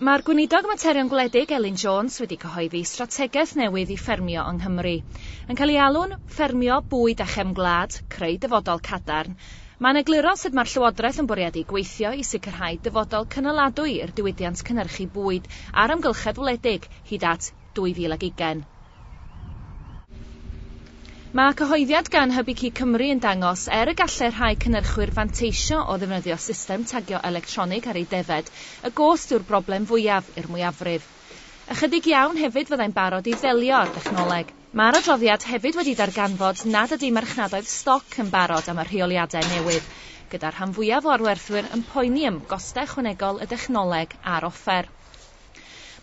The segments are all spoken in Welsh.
Mae'r gweinidog materion gwledig Elin Jones wedi cyhoeddi strategaeth newydd i ffermio yng Nghymru. Yn cael ei alw'n ffermio bwyd a chefn gwlad, creu dyfodol cadarn. Mae'n egluro sut mae'r Llywodraeth yn bwriadu gweithio i sicrhau dyfodol cynaladwy i'r diwydiant cynhyrchu bwyd a'r amgylchedd wledig hyd at 2020. Mae cyhoeddiad gan Hybu Cymru yn dangos y gallai rhai cynnyrchwyr fanteisio o ddefnyddio system tagio electronig ar ei defed, y gost yw'r broblem fwyaf i'r mwyafrif. Ychydig iawn hefyd fyddai'n barod i ddelio â'r dechnoleg. Mae'r adroddiad hefyd wedi darganfod nad ydy marchnadoedd stoc yn barod am y rheoliadau newydd, gyda'r rhan fwyaf o arwerthwyr yn poeni am gostau ychwanegol y dechnoleg a'r offer.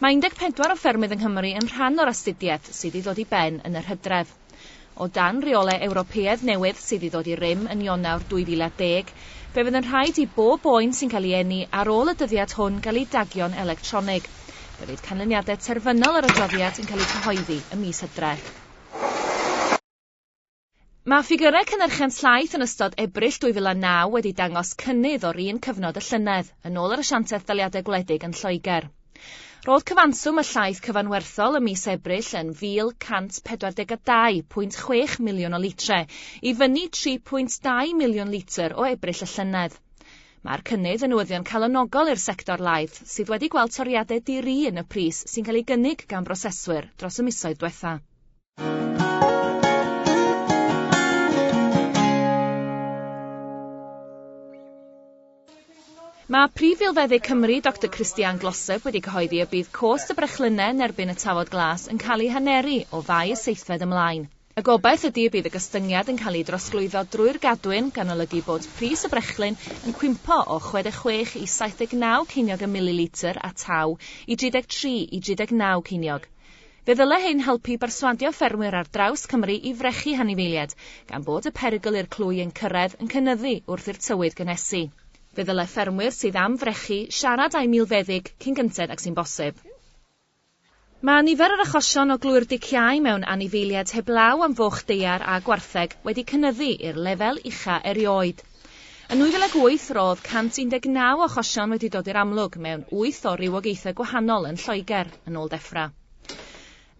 Mae 14 o ffermydd yng Nghymru yn rhan o'r astudiaeth sydd i ddod i ben yn yr Hydref. O dan reolau Ewropeaidd newydd sydd i ddod i rym yn Ionawr 2010, fe fydd yn rhaid i bob oen sy'n cael ei eni ar ôl y dyddiad hwn gael ei dagio'n electronig. Fe fydd canlyniadau terfynol ar adroddiad yn cael ei cyhoeddi ym mis Hydref. Mae ffigurau cynhyrchiant llaeth yn ystod Ebrill 2009 wedi dangos cynnydd o'r un cyfnod y llynedd yn ôl yr asiantaeth daliadau gwledig yn Lloegr. Roedd cyfanswm y llaeth cyfanwerthol ym mis Ebrill yn 1,142.6 miliwn o litrau, i fyny 3.2 miliwn litr o Ebrill y llynedd. Mae'r cynnydd yn newyddion calonogol i'r sector laeth, sydd wedi gweld toriadau di-ri yn y pris sy'n cael ei gynnig gan broseswyr dros y misoedd diwetha. Mae Prif Ilfeddyg Cymru Dr Christian Glossop wedi cyhoeddi y bydd cost y brechlynau yn erbyn y tafod glas yn cael ei haneru o 2 seithfed ymlaen. Y gobaith ydy y bydd y gostyngiad yn cael ei drosglwyddo drwy'r gadwyn gan olygu bod pris y brechlyn yn cwympo o 66 i 79 ceiniog y mililitr a taw i 33 i 39 ceiniog. Fe ddyle hyn helpu berswadio ffermwyr ar draws Cymru i frechu hanifeiliaid, gan bod y perygl i'r clwy yn cyrraedd yn cynyddu wrth i'r tywydd gynesu. Fe ddylai ffermwyr sydd am frechu siarad â'i milfeddyg cyn gynted ac sy'n bosib. Mae nifer yr achosion o glwyr diciau mewn anifeiliaid heblaw am foch deiar a gwartheg wedi cynyddu i'r lefel ucha erioed. Yn 2008 roedd 119 achosion wedi dod i'r amlwg mewn 8 o rywogaethau gwahanol yn Lloegr yn ôl deffra.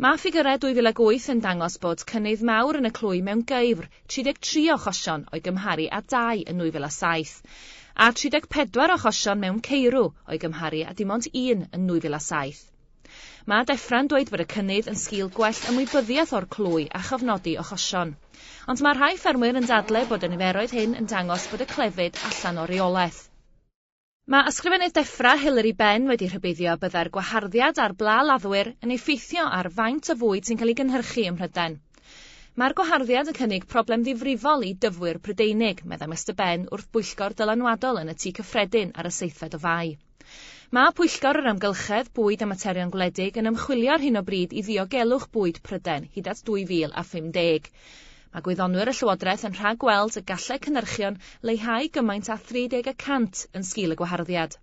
Mae ffigurau 2008 yn dangos bod cynnydd mawr yn y clwy mewn Gymru, 33 achosion o'i gymharu â 2 yn 2007. A 34 achosion mewn Ceirw o'i gymharu a dim ond 1 yn 2007. Mae deffra'n dweud bod y cynnydd yn sgil gwell ymwybyddiaeth o'r clwy a chyfnodi achosion. Ond mae rhai ffermwyr yn dadlau bod y niferoedd hyn yn dangos bod y clefyd allan o reolaeth. Mae ysgrifennydd deffra Hilary Ben wedi rhybuddio byddai'r gwaharddiad ar bla laddwyr yn effeithio ar faint o fwyd sy'n cael ei gynhyrchu ym Mhrydain. Mae'r gwaharddiad yn cynnig problem ddifrifol i dyfwyr Prydeinig, meddai Mr Ben wrth bwyllgor dylanwadol yn y tŷ cyffredin ar y 7 o Fai. Mae pwyllgor yr amgylchedd bwyd a materion gwledig yn ymchwilio ar hyn o bryd i ddiogelwch bwyd Prydain hyd at 2050. Mae gwyddonwyr y Llywodraeth yn rhagweld y gallau cynhyrchion leihau gymaint â 30% yn sgil y gwaharddiad.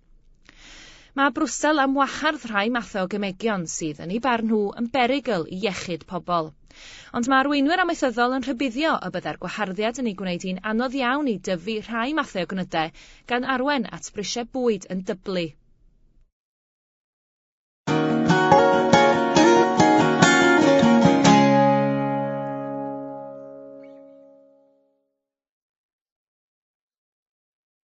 Mae brwsel am wahardd rhai mathau o gymegion sydd yn ei barn nhw yn berygl i iechyd pobl. Ond mae arweinwyr amaethyddol yn rhybuddio y byddai'r gwaharddiad yn ei gwneud hi'n anodd iawn i dyfu rhai mathau o gnydau gan arwain at brisiau bwyd yn dyblu.